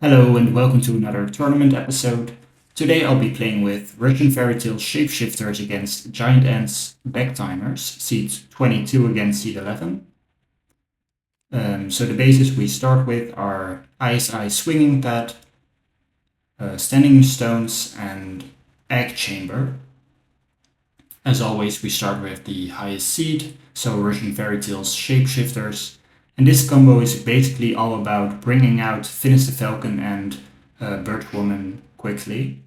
Hello and welcome to another tournament episode. Today I'll be playing with Russian Fairy Tale Shapeshifters against Giant Ants Backtimers, seed 22 against seed 11. So the bases we start with are ISI Swinging Pad, Standing Stones, and Egg Chamber. As always, we start with the highest seed, so Russian Fairy Tale's Shapeshifters. And this combo is basically all about bringing out Finish the Falcon and Birchwoman quickly.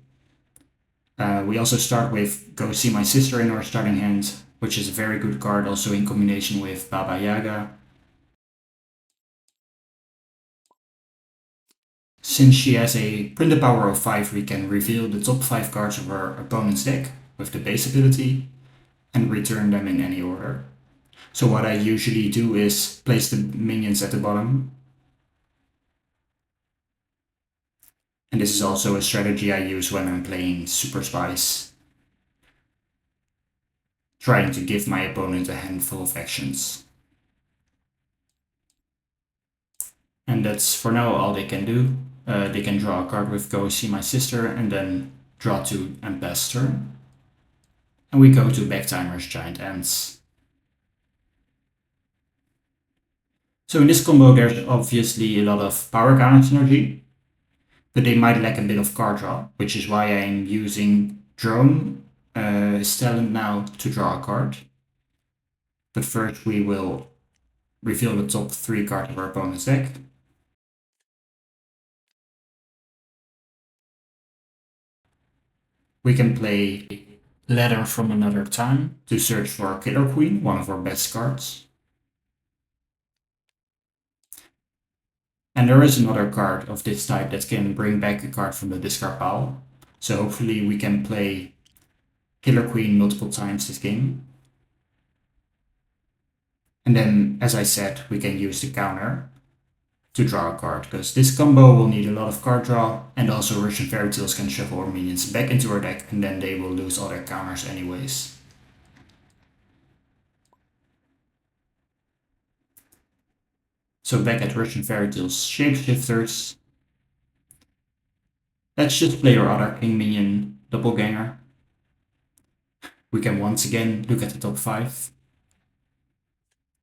We also start with Go See My Sister in our starting hand, which is a very good card, also in combination with Baba Yaga. Since she has a printed power of 5, we can reveal the top 5 cards of our opponent's deck with the base ability and return them in any order. So what I usually do is place the minions at the bottom. And this is also a strategy I use when I'm playing Super Spice, trying to give my opponent a handful of actions. And that's for now all they can do. They can draw a card with Go See My Sister and then draw 2 and pass turn. And we go to Backtimers Giant Ants. So in this combo there's obviously a lot of power counter synergy, but they might lack a bit of card draw, which is why I'm using Drone, his talent now, to draw a card. But first we will reveal the top 3 cards of our opponent's deck. We can play Ladder from Another Time to search for Killer Queen, one of our best cards. And there is another card of this type that can bring back a card from the discard pile. So hopefully we can play Killer Queen multiple times this game. And then, as I said, we can use the counter to draw a card, because this combo will need a lot of card draw, and also Russian Fairy Tales can shuffle our minions back into our deck, and then they will lose all their counters anyways. So back at Russian Fairy Tales Shapeshifters, let's just play our other King Minion Doppelganger. We can once again look at the top 5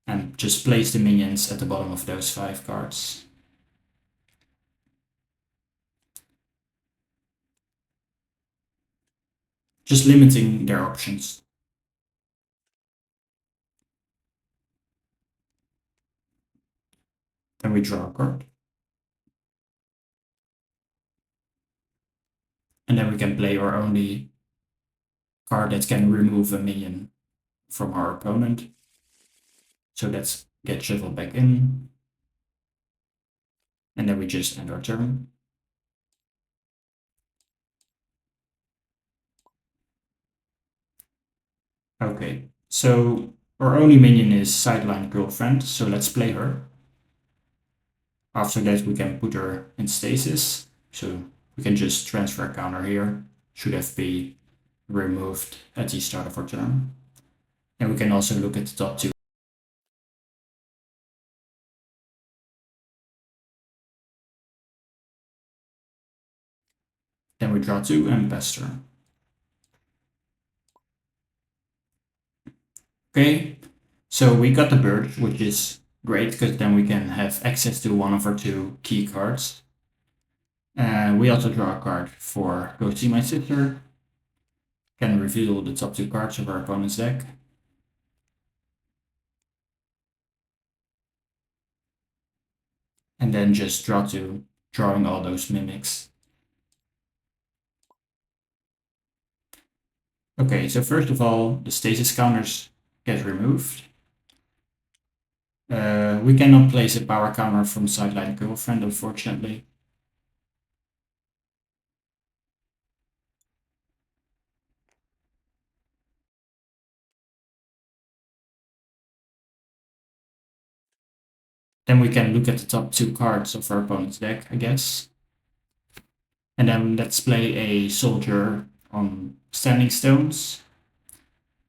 and just place the minions at the bottom of those 5 cards. Just limiting their options. Then we draw a card. And then we can play our only card that can remove a minion from our opponent. So let's get shuffled back in. And then we just end our turn. Okay, so our only minion is Sideline Girlfriend, so let's play her. After that we can put her in stasis, so we can just transfer a counter here. Should have been removed at the start of our turn. And we can also look at the top 2. Then we draw 2 and pass turn. Okay, so we got the bird, which is great, because then we can have access to one of our 2 key cards. We also draw a card for Go See My Sister. Can reveal the top 2 cards of our opponent's deck. And then just draw 2, drawing all those mimics. Okay, so first of all, the stasis counters get removed. We cannot place a power counter from Sideline Girlfriend, unfortunately. Then we can look at the top 2 cards of our opponent's deck, I guess. And then let's play a soldier on Standing Stones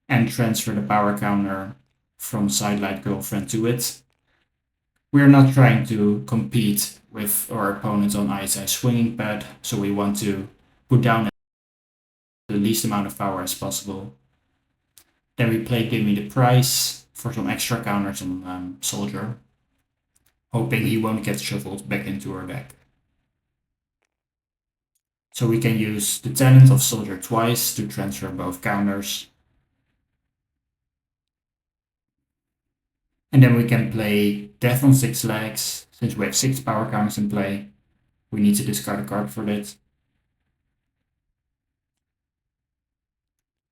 and transfer the power counter from Sideline Girlfriend to it. We're not trying to compete with our opponents on ISI swinging pad, so we want to put down the least amount of power as possible. Then we play Give Me the Price for some extra counters on Soldier, hoping he won't get shuffled back into our deck. So we can use the talent of Soldier twice to transfer both counters. And then we can play Death on 6 legs. Since we have 6 power counters in play, we need to discard a card for that.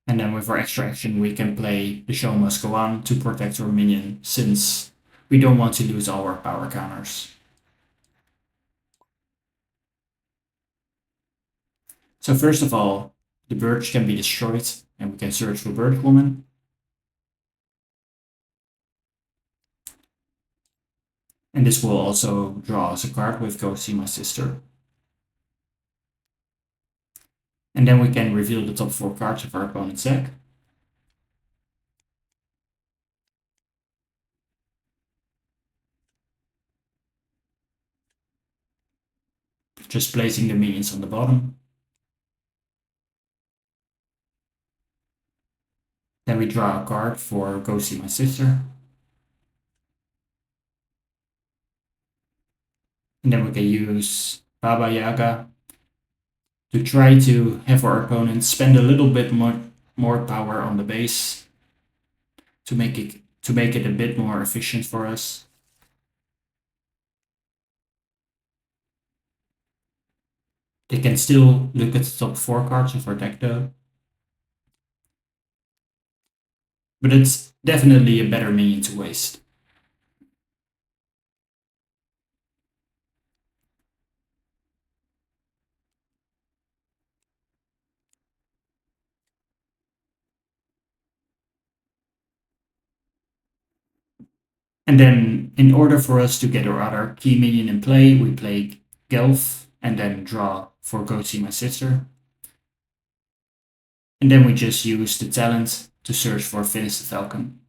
And then with our extra action, we can play The Show Must Go On to protect our minion, since we don't want to lose all our power counters. So first of all, the birch can be destroyed, and we can search for Bird Woman. And this will also draw us a card with Go See My Sister. And then we can reveal the top 4 cards of our opponent's deck. Just placing the minions on the bottom. Then we draw a card for Go See My Sister. And then we can use Baba Yaga to try to have our opponent spend a little bit more power on the base to make it a bit more efficient for us. They can still look at the top 4 cards of our deck though. But it's definitely a better minion to waste. And then in order for us to get our other key minion in play, we play Gelf and then draw for Go See My Sister. And then we just use the talent to search for Finish the Falcon.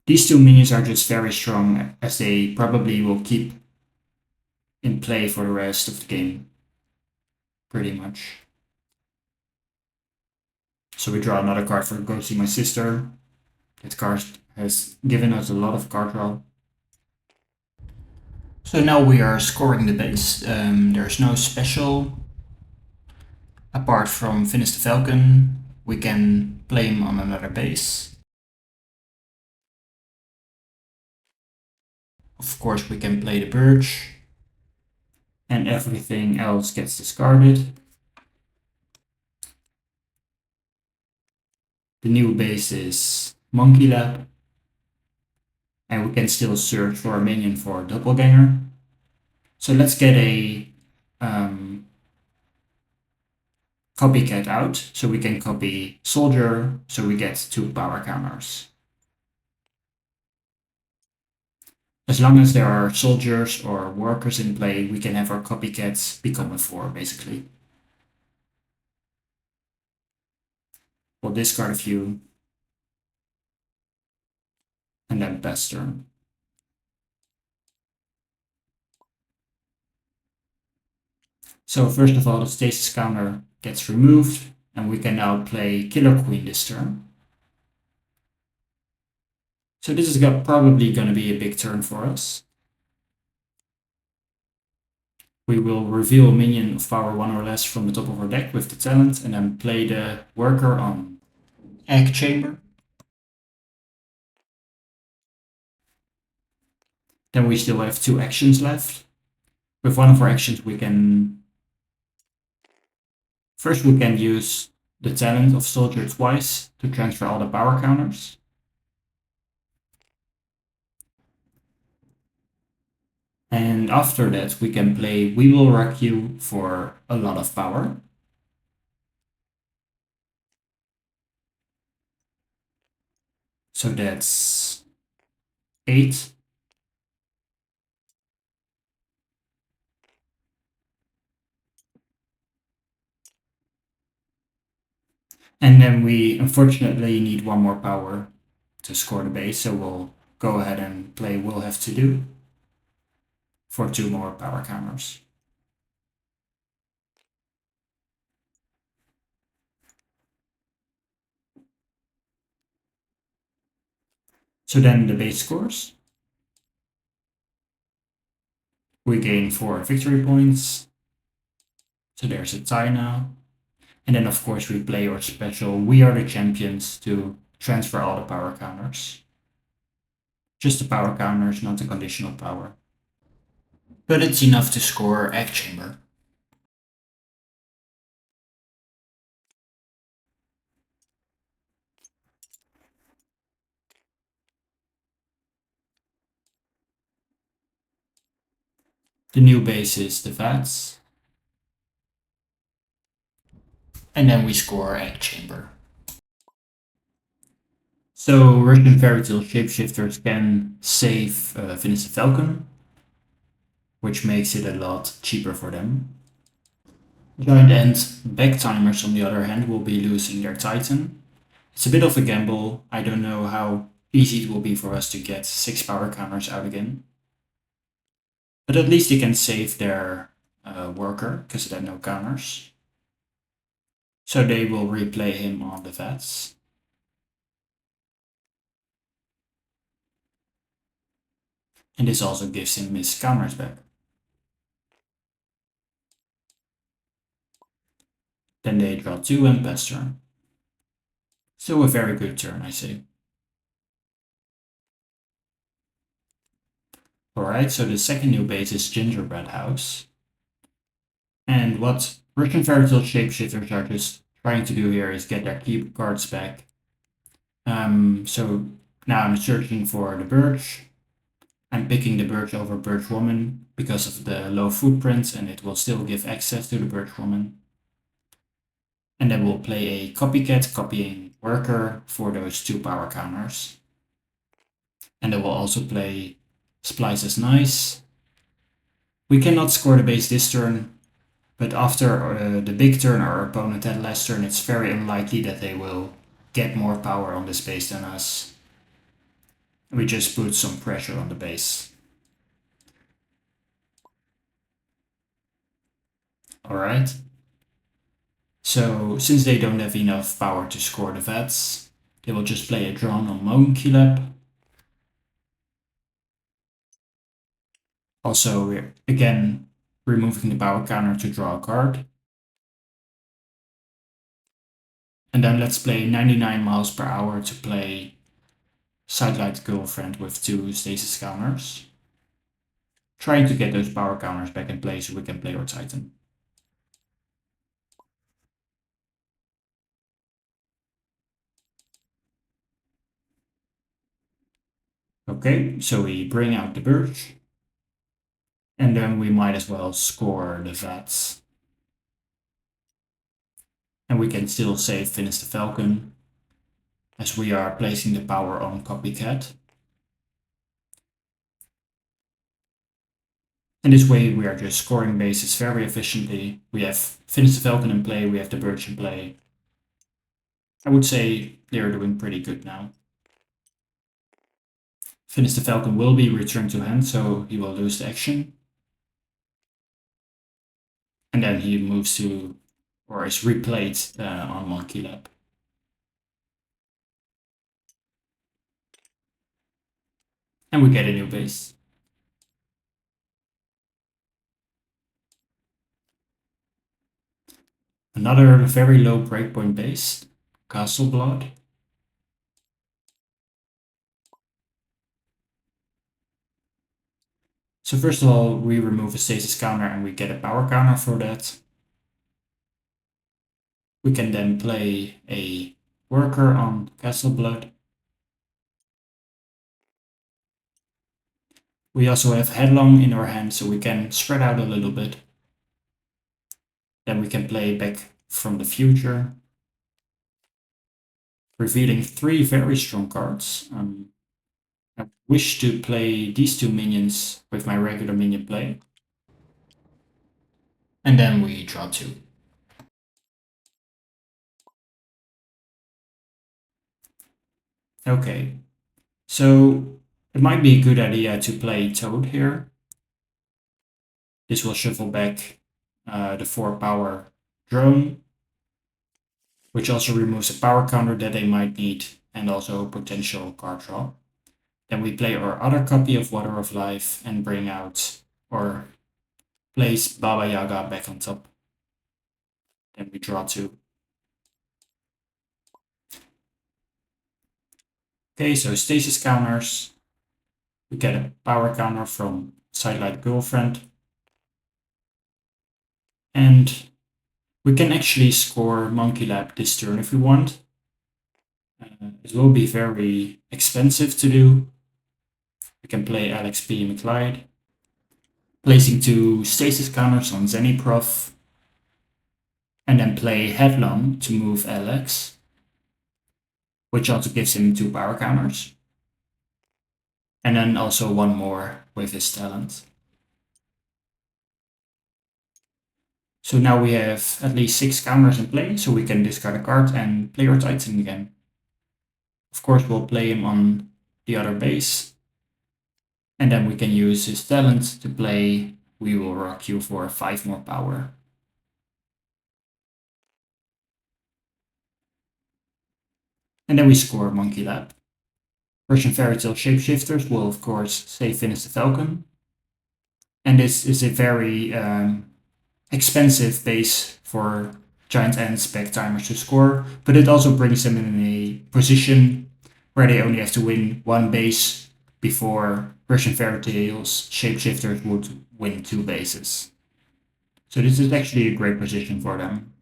These 2 minions are just very strong, as they probably will keep in play for the rest of the game. Pretty much. So we draw another card for Go See My Sister. That card has given us a lot of card draw. So now we are scoring the base. There's no special. Apart from Finish the Falcon, we can play him on another base. Of course, we can play the Birch. And everything else gets discarded. The new base is Monkey Lab. And we can still search for a minion for a Doppelganger. So let's get a copycat out, so we can copy Soldier, so we get 2 power counters. As long as there are soldiers or workers in play, we can have our copycats become a 4, basically. We'll discard a few, and then pass turn. So first of all, the stasis counter gets removed, and we can now play Killer Queen this turn. So this is probably going to be a big turn for us. We will reveal a minion of power 1 or less from the top of our deck with the talent, and then play the worker on Egg Chamber. Then we still have 2 actions left. With one of our actions, we can first use the talent of Soldier twice to transfer all the power counters. And after that, we can play We Will Wreck You for a lot of power. So that's 8. And then we unfortunately need one more power to score the base, so we'll go ahead and play Will Have To Do for 2 more power counters. So then the base scores. We gain 4 victory points. So there's a tie now. And then of course we play our special We Are the Champions to transfer all the power counters. Just the power counters, not the conditional power. But it's enough to score Egg Chamber. The new base is the Vats. And then we score Egg Chamber. So Russian Fairy Tale Shapeshifters can save Finish the Falcon, which makes it a lot cheaper for them. Giant Ant Backtimers, on the other hand, will be losing their Titan. It's a bit of a gamble. I don't know how easy it will be for us to get 6 power counters out again. But at least they can save their worker, because they have no counters. So they will replay him on the Vats. And this also gives him his counters back. Then they draw 2 and pass turn. Still a very good turn, I say. Alright, so the second new base is Gingerbread House. And what Russian Fairy Tale Shapeshifters are just trying to do here is get their key cards back. So now I'm searching for the Birch. I'm picking the Birch over Birch Woman because of the low footprint, and it will still give access to the Birch Woman. And then we'll play a copycat, copying Worker for those 2 power counters. And then we'll also play Splice as Nice. We cannot score the base this turn, but after the big turn our opponent had last turn, it's very unlikely that they will get more power on this base than us. We just put some pressure on the base. Alright. So since they don't have enough power to score the Vats, they will just play a drawn on Monkey Lab. Also, we're again removing the power counter to draw a card. And then let's play 99 miles per hour to play Sidelight Girlfriend with 2 stasis counters. Trying to get those power counters back in play so we can play our Titan. Okay, so we bring out the Birch. And then we might as well score the Vats. And we can still save Finish the Falcon, as we are placing the power on Copycat. And this way we are just scoring bases very efficiently. We have Finish the Falcon in play, we have the Birch in play. I would say they're doing pretty good now. Finish the Falcon will be returned to hand, so he will lose the action. And then he moves to, or is replayed on Monkey Lab. And we get a new base. Another very low breakpoint base, Castle Blood. So first of all, we remove a stasis counter and we get a power counter for that. We can then play a worker on Castle Blood. We also have Headlong in our hand, so we can spread out a little bit. Then we can play Back from the Future, revealing 3 very strong cards. I wish to play these 2 minions with my regular minion play. And then we draw 2. Okay, so it might be a good idea to play Toad here. This will shuffle back the 4 power drone, which also removes a power counter that they might need and also potential card draw. Then we play our other copy of Water of Life and bring out or place Baba Yaga back on top. Then we draw 2. Okay, so stasis counters. We get a power counter from Sidelight Girlfriend. And we can actually score Monkey Lab this turn if we want. It will be very expensive to do. We can play Alex P. McLeod, placing 2 stasis counters on Zeniprof, and then play Headlong to move Alex, which also gives him 2 power counters. And then also 1 more with his talent. So now we have at least 6 counters in play, so we can discard a card and play our Titan again. Of course, we'll play him on the other base, and then we can use his talent to play We Will Rock You for 5 more power. And then we score Monkey Lab. Russian Fairy Tale Shapeshifters will of course say finish the Falcon. And this is a very expensive base for Giant Ants Backtimers to score, but it also brings them in a position where they only have to win 1 base before Russian Fairy Tales Shapeshifters would win 2 bases. So this is actually a great position for them.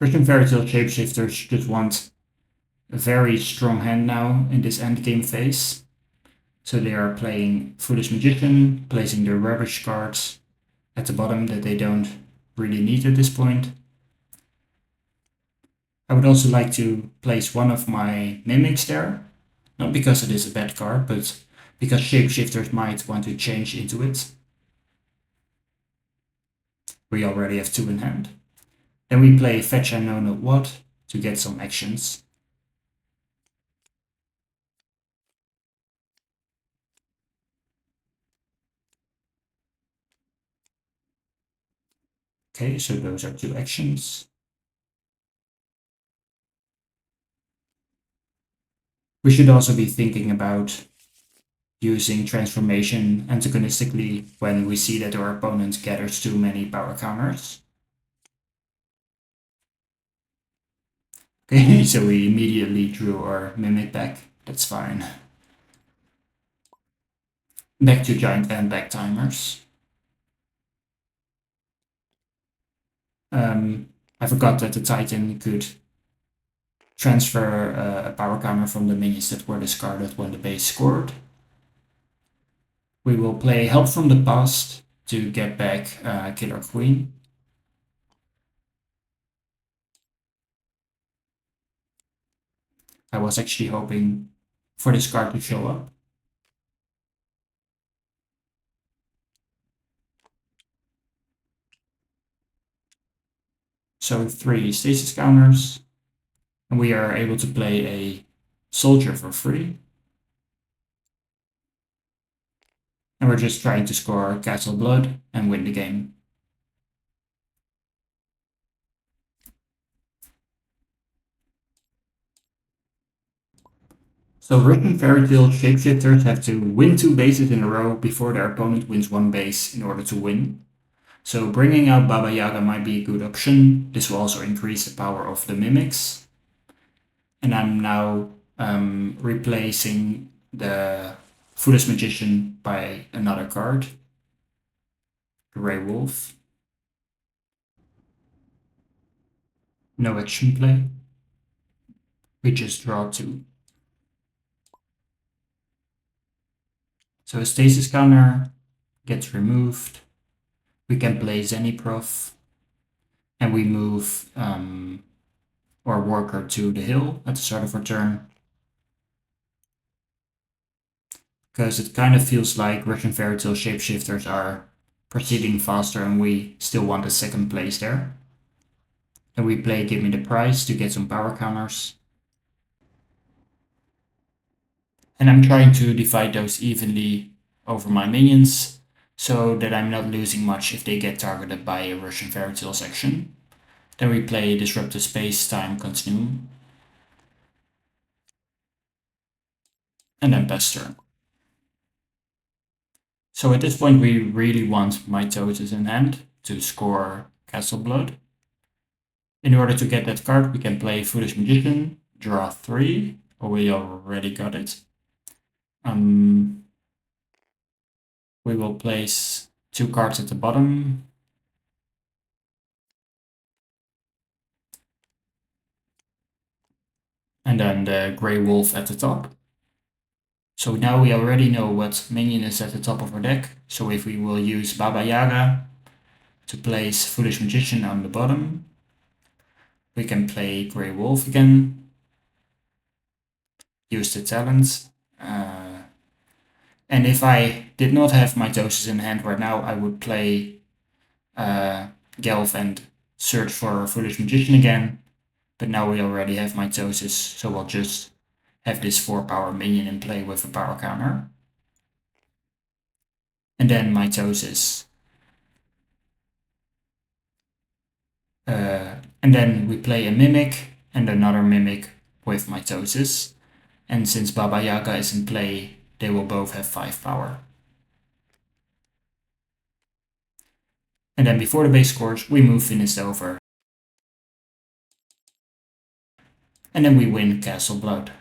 Russian Fairy Tale Shapeshifters just want a very strong hand now in this endgame phase. So they are playing Foolish Magician, placing their rubbish cards at the bottom that they don't really need at this point. I would also like to place one of my Mimics there, not because it is a bad card, but because Shapeshifters might want to change into it. We already have 2 in hand. Then we play Fetch I Know Not What to get some actions. Okay, so those are 2 actions. We should also be thinking about using transformation antagonistically when we see that our opponent gathers too many power counters. Okay, so we immediately drew our Mimic back. That's fine. Back to Giant and Backtimers. I forgot that the Titan could transfer a power counter from the minions that were discarded when the base scored. We will play Help from the Past to get back Killer Queen. I was actually hoping for this card to show up. So 3 stasis counters, and we are able to play a soldier for free. And we're just trying to score Castle Blood and win the game. So Russian Fairy Tale Shapeshifters have to win 2 bases in a row before their opponent wins 1 base in order to win. So bringing out Baba Yaga might be a good option. This will also increase the power of the Mimics. And I'm now replacing the Foolish Magician by another card, Grey Wolf. No action play. We just draw 2. So a stasis counter gets removed. We can play Zeniprof. And we move our worker to the hill at the start of our turn. Because it kind of feels like Russian Fairy Tale Shapeshifters are proceeding faster and we still want a second place there. Then we play Give Me the Prize to get some power counters. And I'm trying to divide those evenly over my minions so that I'm not losing much if they get targeted by a Russian Fairy Tale section. Then we play Disruptive Space-Time Continuum. And then pass turn. So at this point we really want Mitosis in hand to score Castle Blood. In order to get that card, we can play Foolish Magician, draw 3, or we already got it. We will place 2 cards at the bottom. And then the Grey Wolf at the top. So now we already know what minion is at the top of our deck. So if we will use Baba Yaga to place Foolish Magician on the bottom, we can play Grey Wolf again, use the talent. And if I did not have Mitosis in hand right now, I would play Gelf and search for Foolish Magician again. But now we already have Mitosis, so we'll just have this 4-power minion in play with a power counter. And then Mitosis. And then we play a Mimic and another Mimic with Mitosis. And since Baba Yaga is in play, they will both have 5 power. And then before the base scores, we move Finished over. And then we win Castle Blood.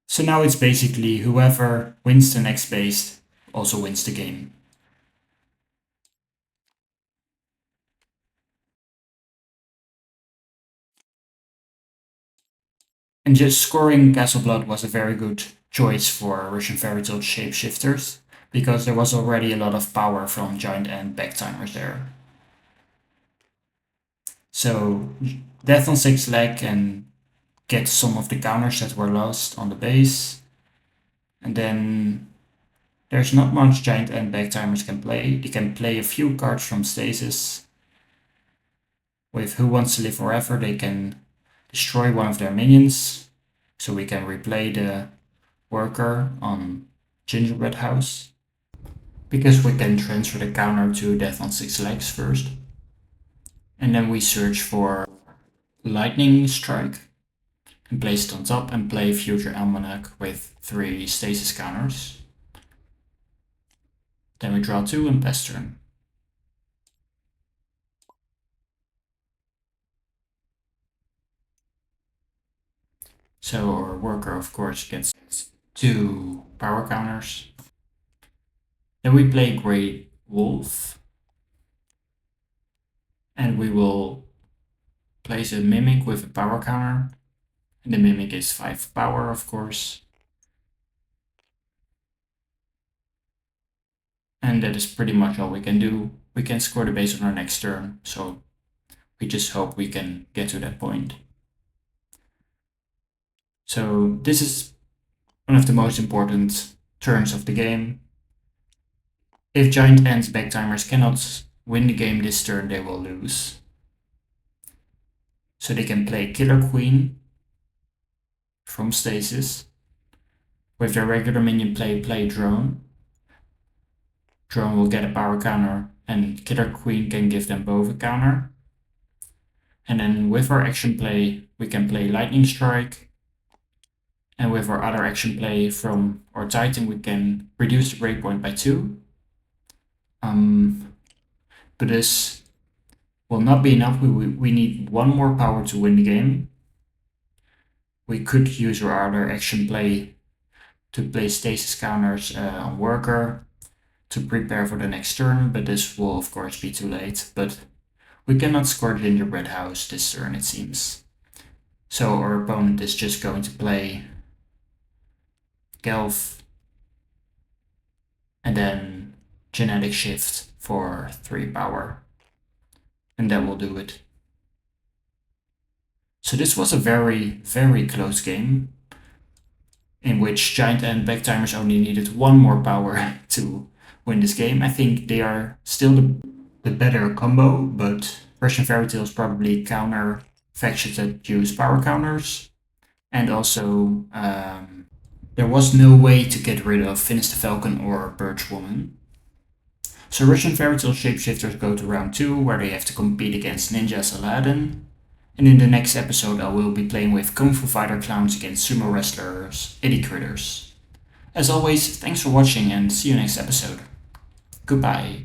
So now it's basically whoever wins the next base also wins the game. And just scoring Castle Blood was a very good choice for Russian Fairy Tale Shapeshifters, because there was already a lot of power from Giant and Backtimers there. So Death on 6 leg can get some of the counters that were lost on the base. And then there's not much Giant and Backtimers can play. They can play a few cards from Stasis. With Who Wants to Live Forever, they can destroy one of their minions. So we can replay the worker on Gingerbread House. Because we can transfer the counter to Death on 6 legs first. And then we search for Lightning Strike and place it on top and play Future Almanac with 3 stasis counters. Then we draw 2 and pass turn. So our worker of course gets 2 power counters. Then we play Grey Wolf. And we will place a Mimic with a power counter. And the Mimic is 5 power, of course. And that is pretty much all we can do. We can score the base on our next turn, so we just hope we can get to that point. So this is one of the most important turns of the game. If Giant and Backtimers cannot win the game this turn, they will lose. So they can play Killer Queen from Stasis. With their regular minion play Drone. Drone will get a power counter and Killer Queen can give them both a counter. And then with our action play, we can play Lightning Strike. And with our other action play from our Titan, we can reduce the breakpoint by 2. But this will not be enough. We need 1 more power to win the game. We could use our other action play to play stasis counters on worker to prepare for the next turn, but this will of course be too late. But we cannot score Gingerbread House this turn, it seems. So our opponent is just going to play Gelf and then Genetic Shift for 3 power. And that will do it. So this was a very, very close game. in which Giant and Backtimers only needed one more power to win this game. I think they are still the better combo, but Russian Fairy Tales probably counter factions that use power counters. And also, there was no way to get rid of Finis the Falcon or Birch Woman. So Russian Fairy Tale Shapeshifters go to round 2, where they have to compete against Ninjas Aladdin. And in the next episode, I will be playing with Kung Fu Fighter Clowns against Sumo Wrestlers, Itty Critters. As always, thanks for watching and see you next episode. Goodbye.